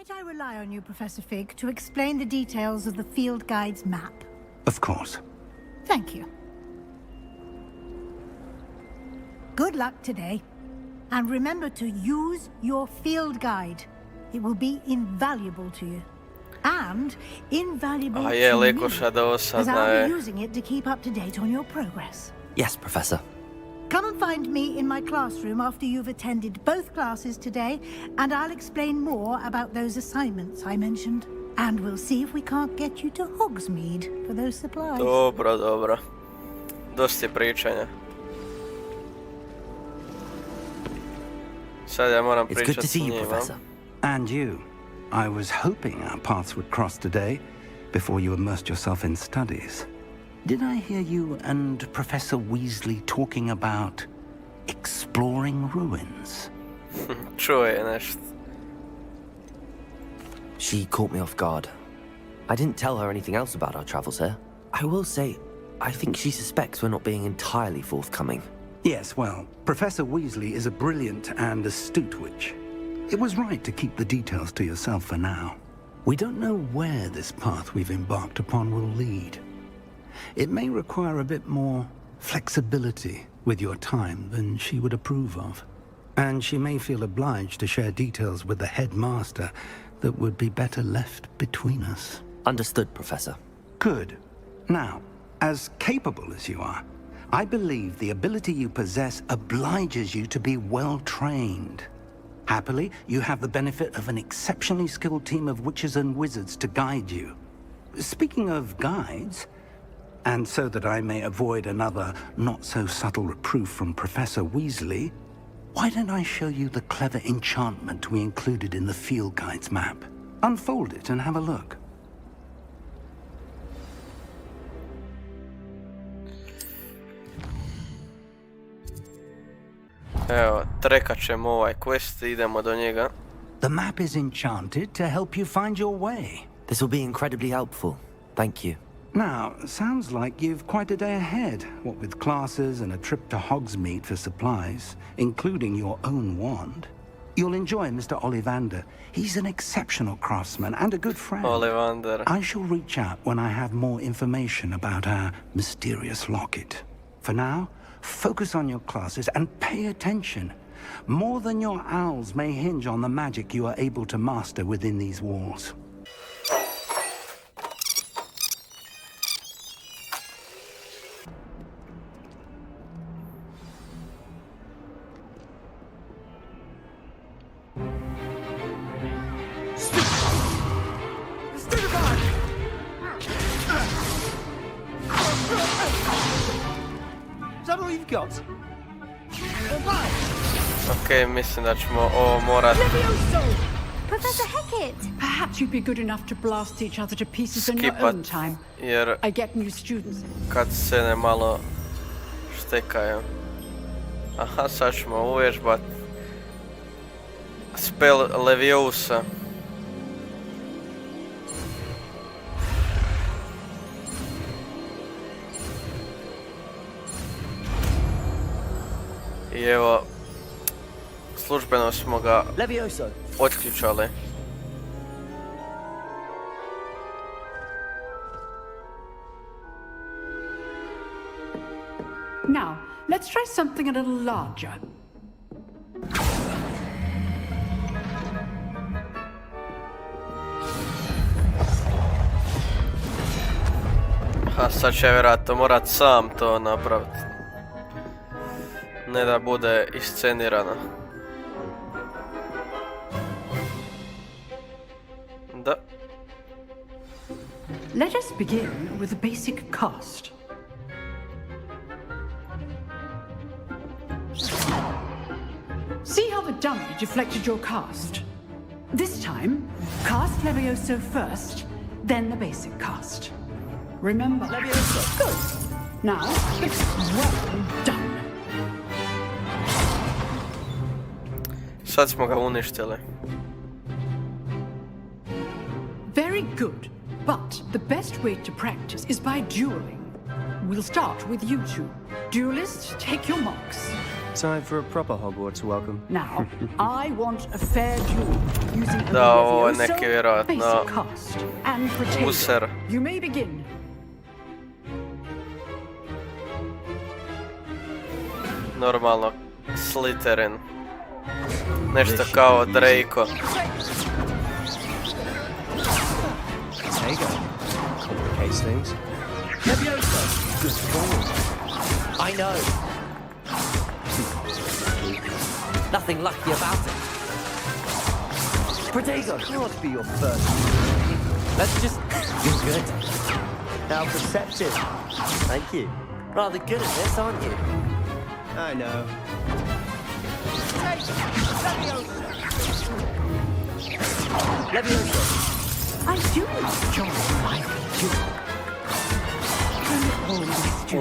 Might I rely on you, Professor Fig, to explain the details of the field guide's map? Of course. Thank you. Good luck today. And remember to use your field guide. It will be invaluable to you. And invaluable to me, as I'll be using it to keep up to date on your progress. Yes, Professor. Come and find me in my classroom after you've attended both classes today, and I'll explain more about those assignments I mentioned. And we'll see if we can't get you to Hogsmeade for those supplies. Dobro, dobro. Dosta je pričanja. Sad ja moram It's good pričati to s see you, njima. Professor. And you. I was hoping our paths would cross today, before you immersed yourself in studies. Did I hear you and Professor Weasley talking about exploring ruins? Čuo je nešto. She caught me off guard. I didn't tell her anything else about our travels here. I will say, I think she suspects we're not being entirely forthcoming. Yes, well, Professor Weasley is a brilliant and astute witch. It was right to keep the details to yourself for now. We don't know where this path we've embarked upon will lead. It may require a bit more flexibility with your time than she would approve of. And she may feel obliged to share details with the headmaster that would be better left between us. Understood, Professor. Good. Now, as capable as you are, I believe the ability you possess obliges you to be well trained. Happily, you have the benefit of an exceptionally skilled team of witches and wizards to guide you. Speaking of guides, and so that I may avoid another not-so-subtle reproof from Professor Weasley, why don't I show you the clever enchantment we included in the field guide's map? Unfold it and have a look. Evo, trekat ćemo ovaj quest, idemo do njega. The map is enchanted to help you find your way. This will be incredibly helpful. Thank you. Now, sounds like you've quite a day ahead, what with classes and a trip to Hogsmeade for supplies, including your own wand. You'll enjoy Mr. Ollivander. He's an exceptional craftsman and a good friend. Ollivander. I shall reach out when I have more information about our mysterious locket. For now, focus on your classes and pay attention. More than your owls may hinge on the magic you are able to master within these walls. Okej, mislim da ćemo ovo morat Professor Hecat! Perhaps you'd be good enough to blast each other to pieces in your own time. jer I get new students. kad se ne malo štekaju. Aha, sad ćemo uvježbat spell Leviusa. I evo, službeno smo ga otključali. Now, let's try something a little larger. A sad će vjerojatno morat sam to napraviti. Ne da bude iscenirano. Da. Let us begin with a basic cast. See how the dummy deflected your cast? This time, cast Levioso first, then the basic cast. Remember? Levioso. Good. Now, it's well done. Sad smo ga uništili. Very good. But the best way to practice is by dueling. We'll start with you two. Duelists, take your marks. Time for a proper Hogwarts welcome. Now, I want a fair duel using a Da, ovo je neki Levioso, vjerojatno basic cast, and Protego. user. You may begin. Normalno, Slytherin. Nešto kao Draco. There you go. Case things. Levioso. Good ball. I know. Nothing lucky about it. Protego. Can't be your first. Let's just... You're good. How perceptive. Thank you. Rather good at this, aren't you? I know. Levioso. I do enjoy my duel.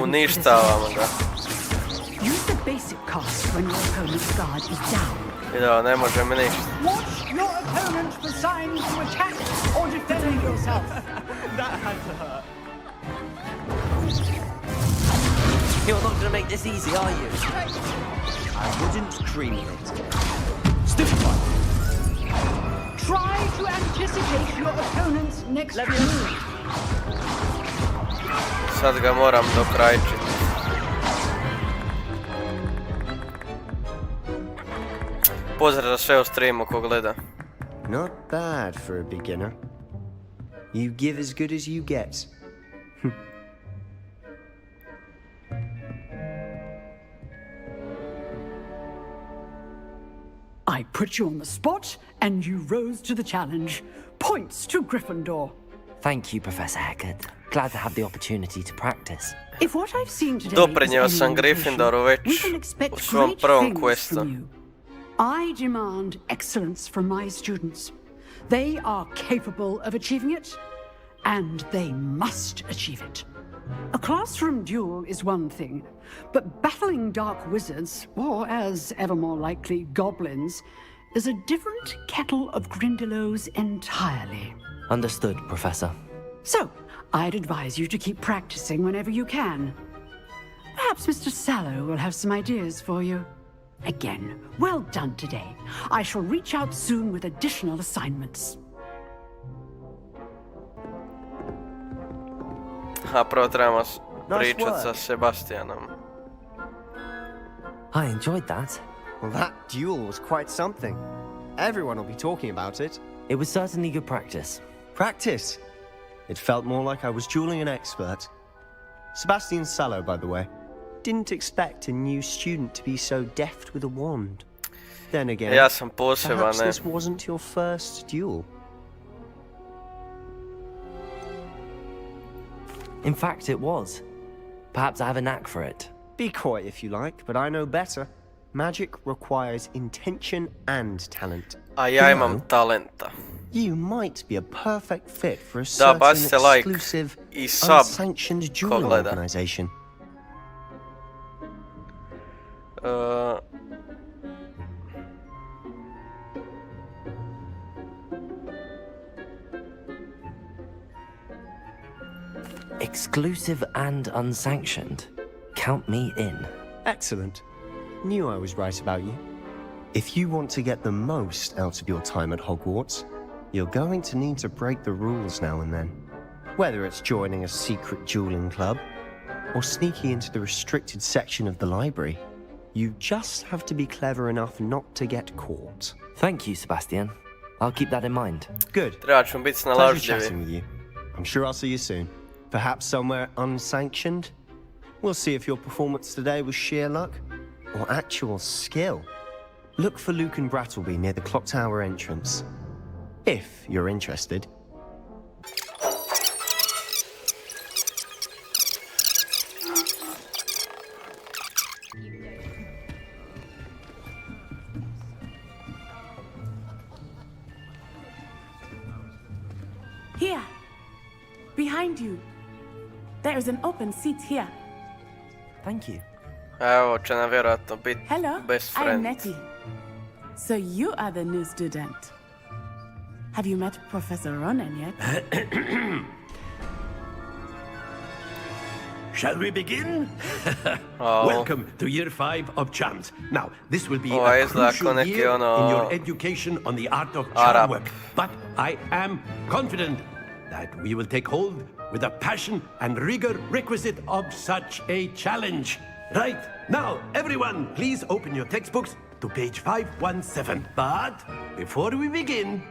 Uništavamo ga. Use the basic cast when your opponent's guard is down. I da, ne može mi ništa. Watch your opponent for signs to attack or defend yourself. That had to hurt. You're not gonna make this easy, are you? I wouldn't dream of it. Stupid one. Try to anticipate your opponent's next move. Sad ga moram dokrajčiti. Pozdrav za sve u streamu ko gleda. Not bad for a beginner. You give as good as you get. I put you on the spot, and you rose to the challenge. Points to Gryffindor. Thank you, Professor Heckard. Glad to have the opportunity to practice. If what I've seen today Doprinio is sam any indication, Gryffindoru we već can u expect svom great prvom things questu. from you. I demand excellence from my students. They are capable of achieving it, and they must achieve it. A classroom duel is one thing, but battling dark wizards, or as ever more likely, goblins, is a different kettle of Grindylows entirely. Understood, Professor. So, I'd advise you to keep practicing whenever you can. Perhaps Mr. Sallow will have some ideas for you. Again, well done today. I shall reach out soon with additional assignments. A prvo trebamo pričat sa work. Sebastianom. I enjoyed that. Well, that duel was quite something. Everyone will be talking about it. It was certainly good practice. Practice. It felt more like I was dueling an expert. Sebastian Sallow, by the way. Didn't expect a new student to be so deft with a wand. Then again, Ja sam poseban, perhaps ne. this wasn't your first duel. In fact, it was. Perhaps I have a knack for it. Be coy if you like, but I know better. Magic requires intention and talent. A ja imam talenta. You might be a perfect fit for a Da, certain bacite like exclusive, I sub unsanctioned ko dueling gleda. organization. Exclusive and unsanctioned. Count me in. Excellent. Knew I was right about you. If you want to get the most out of your time at Hogwarts, you're going to need to break the rules now and then. Whether it's joining a secret dueling club or sneaking into the restricted section of the library, you just have to be clever enough not to get caught. Thank you, Sebastian. I'll keep that in mind. Good. Trebat ćemo biti Pleasure snalažljivi. chatting with you. I'm sure I'll see you soon. Perhaps somewhere unsanctioned? We'll see if your performance today was sheer luck or actual skill. Look for Luke and Brattleby near the clock tower entrance. If you're interested. Here, behind you. There is an open seat here. Thank you. Evo će nam vjerojatno biti Hello, best I'm friend. Nettie. So you are the new student. Have you met Professor Ronen yet? Shall we begin? Oh. Welcome to year 5 of charms. Now, this will be Oh, a izgleda ko crucial neki year in ono your education on the art of charm Arab. work. But I am confident that we will take hold with the passion and rigor requisite of such a challenge. Right, now, everyone, please open your textbooks to page 517. But before we begin,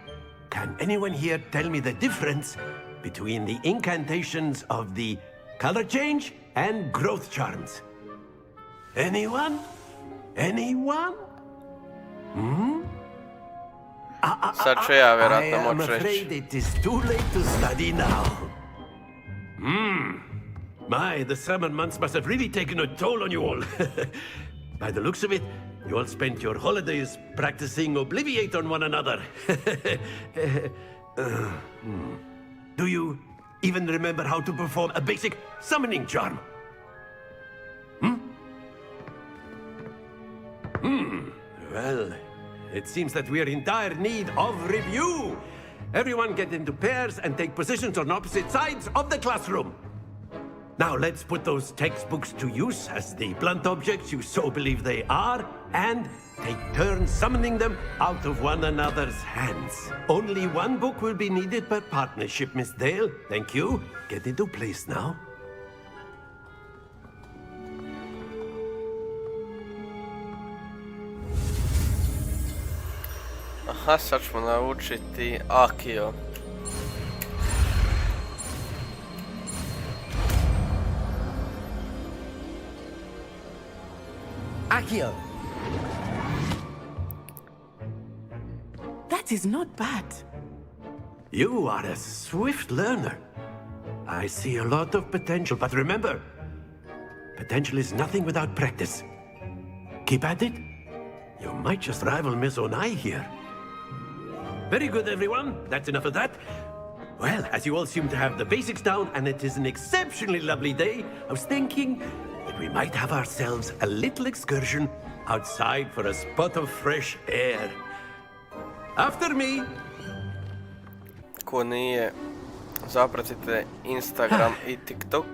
can anyone here tell me the difference between the incantations of the color change and growth charms? Anyone? Anyone? Sad ću ja I vjerojatno am moći reći. afraid it is too late to study now. My, the summer months must have really taken a toll on you all. By the looks of it, you all spent your holidays practicing Obliviate on one another. Do you even remember how to perform a basic summoning charm? Well, it seems that we are in dire need of review. Everyone get into pairs and take positions on opposite sides of the classroom. Now let's put those textbooks to use as the blunt objects you so believe they are, and take turns summoning them out of one another's hands. Only one book will be needed per partnership, Miss Dale. Thank you. Get into place now. Aha, sad ćemo naučiti Akio. Accio! That is not bad. You are a swift learner. I see a lot of potential, but remember, potential is nothing without practice. Keep at it. You might just rival Miss Onai here. Very good, everyone. That's enough of that. Well, as you all seem to have the basics down, and it is an exceptionally lovely day, I was thinking that we might have ourselves a little excursion outside for a spot of fresh air. After me. Ko nije, zapratite Instagram I TikTok.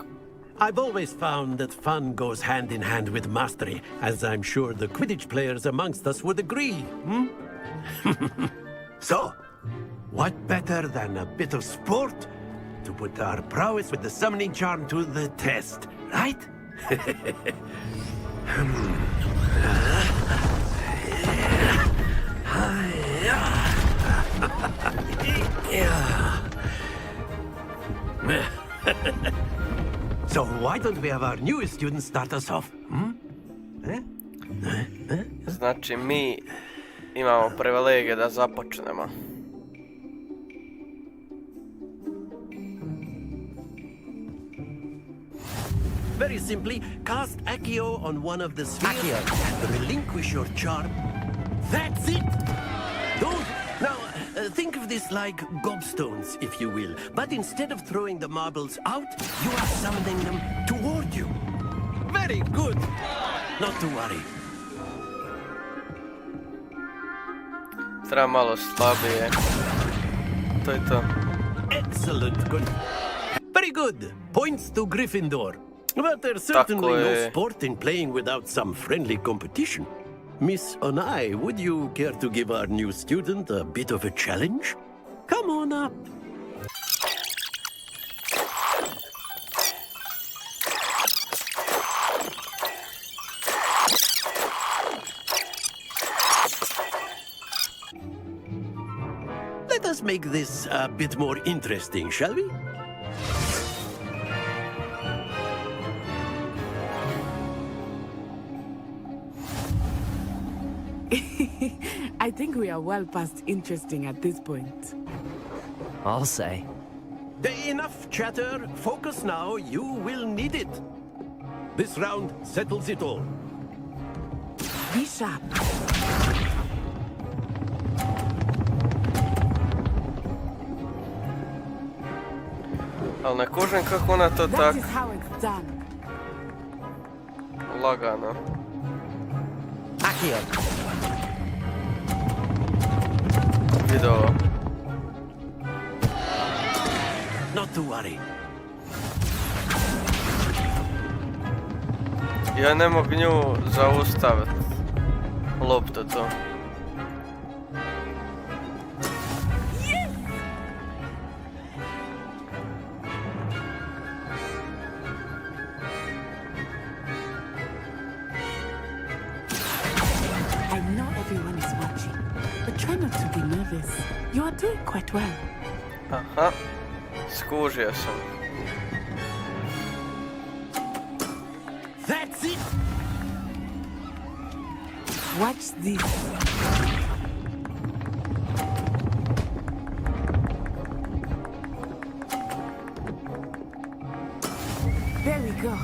I've always found that fun goes hand in hand with mastery, as I'm sure the Quidditch players amongst us would agree, So, what better than a bit of sport to put our prowess with the summoning charm to the test, right? So why don't we have our newest student start us off? Znači mi imamo privilegije da započnemo. Very simply, cast Accio on one of the spheres and relinquish your charm. That's it! Now, think of this like gobstones, if you will. But instead of throwing the marbles out, you are summoning them toward you. Very good! Not to worry. Treba malo slabije. To je to. Excellent, good. Very good. Points to Gryffindor. But there's certainly no sport in playing without some friendly competition. Miss Onai, would you care to give our new student a bit of a challenge? Come on up. Let us make this a bit more interesting, shall we? I think we are well past interesting at this point. I'll say. Enough chatter. Focus now. You will need it. This round settles it all. Be sharp. Ali ne kužim kako ona to That tak is how it's done. lagano. Accio! Video. Not to worry. Ja ne mogu nju zaustaviti. Loptu tu. I know everyone is watching, but try not to be nervous. You are doing quite well. Aha. Skužio sam. That's it! Watch this. There we go.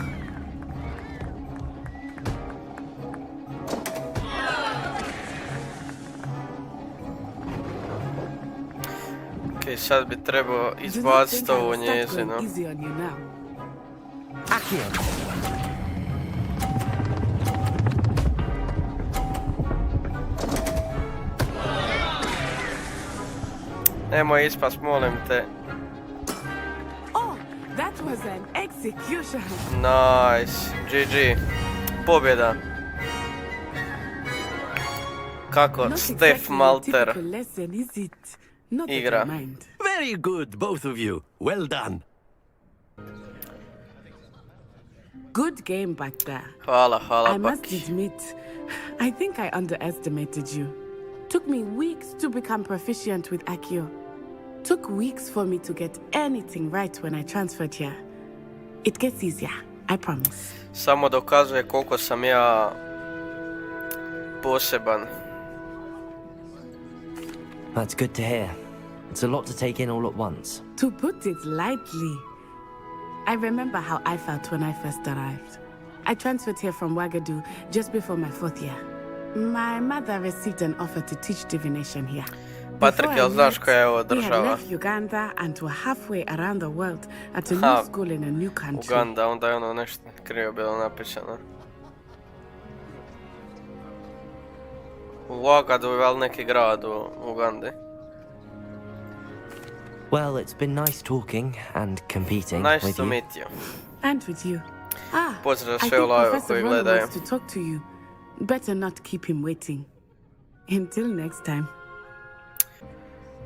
Ok, sad bi trebao izbaciti ovu njezinu. Easy on you now. Accio! Nemoj ispast, molim te. Oh, that was an execution. Nice. GG. Pobjeda. Kako Not Stef exactly a Malter typical lesson, is it? Not that igra. I mind. Very good, both of you. Well done. Good game back there. Hvala, I hvala must Baki. admit, I think I underestimated you. Took me weeks to become proficient with Accio. Took weeks for me to get anything right when I transferred here. It gets easier, I promise. Samo dokazuje koliko sam ja poseban. That's good to hear. It's a lot to take in all at once. To put it lightly, I remember how I felt when I first arrived. I transferred here from Wagadu just before my 4th year. My mother received an offer to teach divination here. Patrik, jel znaš koja je ovo We had država? left Uganda and were halfway around the world at a new school in a new country. Uganda, onda je ono nešto krivo bilo napisano. U Wagadu je val neki grad u Ugandi. Well, it's been nice talking and competing Nice with to you. meet you. And with you. Ah, Pozdrav I sve think u live Professor koji Ronan gledaju. wants to talk to you. Better not keep him waiting. Until next time.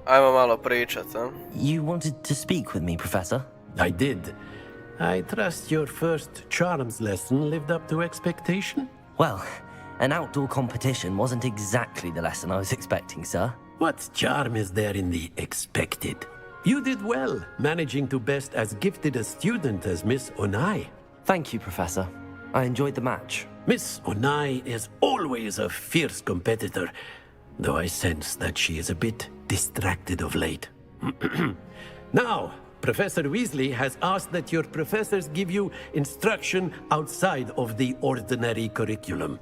Ajmo malo pričat, a? You wanted to speak with me, Professor? I did. I trust your first charms lesson lived up to expectation? Well, an outdoor competition wasn't exactly the lesson I was expecting, sir. What charm is there in the expected? You did well, managing to best as gifted a student as Miss Onai. Thank you, Professor. I enjoyed the match. Miss Onai is always a fierce competitor, though I sense that she is a bit distracted of late. Now, Professor Weasley has asked that your professors give you instruction outside of the ordinary curriculum.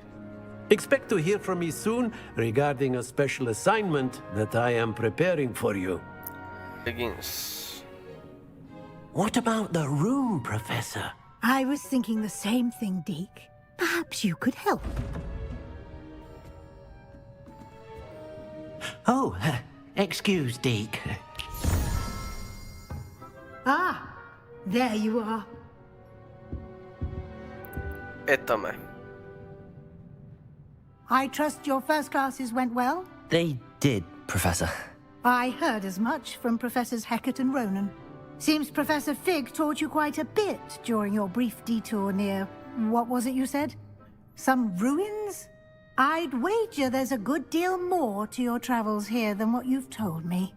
Expect to hear from me soon regarding a special assignment that I am preparing for you. Begins. What about the room, Professor? I was thinking the same thing, Deke. Perhaps you could help. Oh, excuse, Deke. Ah, there you are. Eto me. I trust your first classes went well? They did, Professor. I heard as much from Professors Hecat and Ronan. Seems Professor Fig taught you quite a bit during your brief detour near... what was it you said? Some ruins? I'd wager there's a good deal more to your travels here than what you've told me.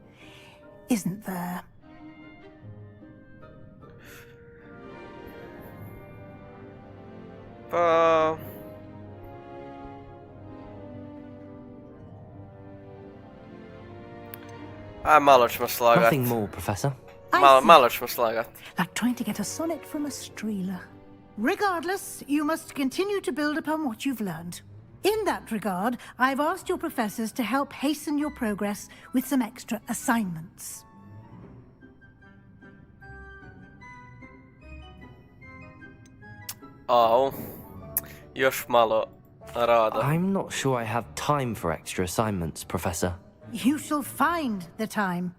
Isn't there? Pa... A malo ćemo slagat. Nothing more, Professor. Malo ćemo slagat. Like trying to get a sonnet from a streeler. Regardless, you must continue to build upon what you've learned. In that regard, I've asked your professors to help hasten your progress with some extra assignments. Au. Još malo rada. I'm not sure I have time for extra assignments, Professor. You shall find the time.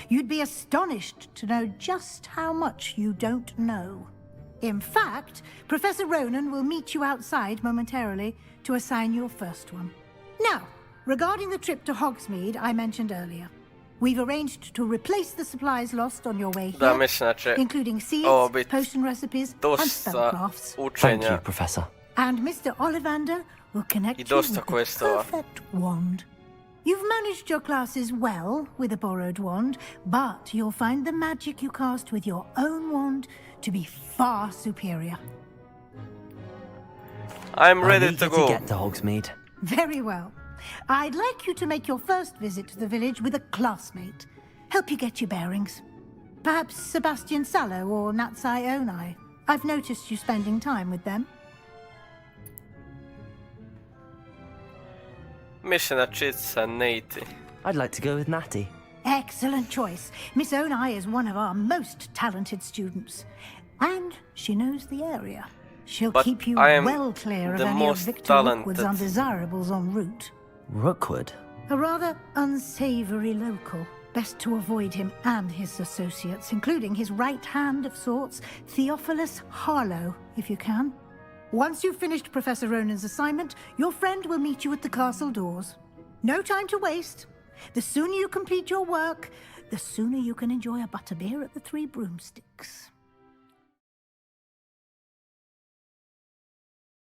You'd be astonished to know just how much you don't know. In fact, Professor Ronan will meet you outside momentarily to assign your first one. Now, regarding the trip to Hogsmeade I mentioned earlier, we've arranged to replace the supplies lost on your way Da, here, mislim da će including seeds, ovo biti potion recipes, and dosta spellcrafts. Thank učenja you, Professor. And Mr. Ollivander will connect I you dosta with the questova. perfect wand. You've managed your classes well with a borrowed wand, but you'll find the magic you cast with your own wand to be far superior. I'm ready I'm to eager go. to get to Hogsmeade. Very well. I'd like you to make your first visit to the village with a classmate. Help you get your bearings. Perhaps Sebastian Sallow or Natsai Onai. I've noticed you spending time with them. Mislim da čica ne iti. I'd like to go with Natty. Excellent choice. Miss Onai is one of our most talented students. And she knows the area. She'll But keep you I am well clear of the any of most Victor talented. Rookwood's undesirables en route. Rookwood? A rather unsavory local. Best to avoid him and his associates, including his right hand of sorts, Theophilus Harlow, if you can. Once you've finished Professor Ronan's assignment, your friend will meet you at the castle doors. No time to waste. The sooner you complete your work, the sooner you can enjoy a butterbeer at the Three Broomsticks.